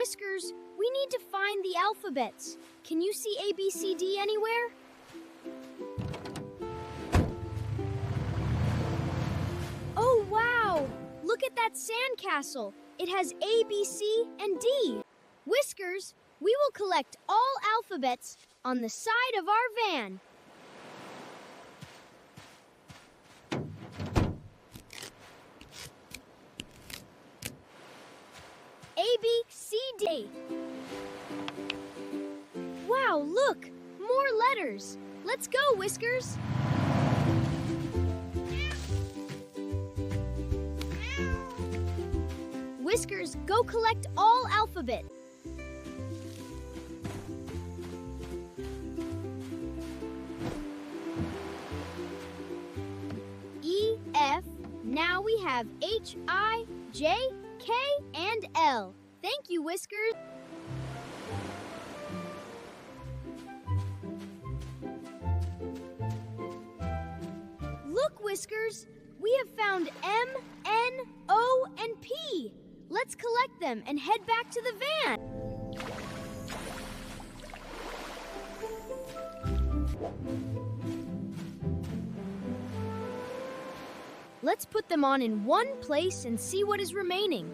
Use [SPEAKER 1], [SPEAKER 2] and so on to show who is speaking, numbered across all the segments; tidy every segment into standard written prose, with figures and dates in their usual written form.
[SPEAKER 1] Whiskers, we need to find the alphabets. Can you see A, B, C, D anywhere? Oh, wow! Look at that sandcastle. It has A, B, C, and D. Whiskers, we will collect all alphabets on the side of our van. A, B, C, D. Wow, look! More letters. Let's go, Whiskers. Whiskers, go collect all alphabet. E, F. Now we have H, I, J, K, and L. Thank you, Whiskers. Look, Whiskers, we have found M, N, O, and P. Let's collect them and head back to the van. Let's put them on in one place and see what is remaining.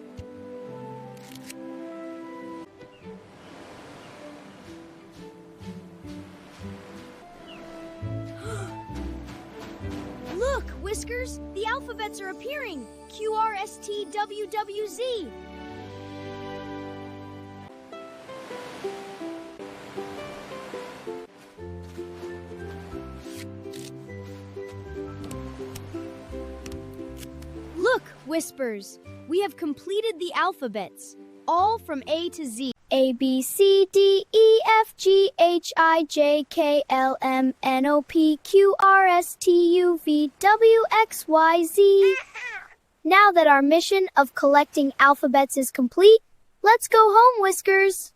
[SPEAKER 1] Look, Whiskers, the alphabets are appearing. Q, R, S, T, W, W, Z. Look, Whispers, we have completed the alphabets, all from A to Z. A, B, C, D, E, F, G, H, I, J, K, L, M, N, O, P, Q, R, S, T, U, V, W, X, Y, Z. Now that our mission of collecting alphabets is complete, let's go home, Whiskers.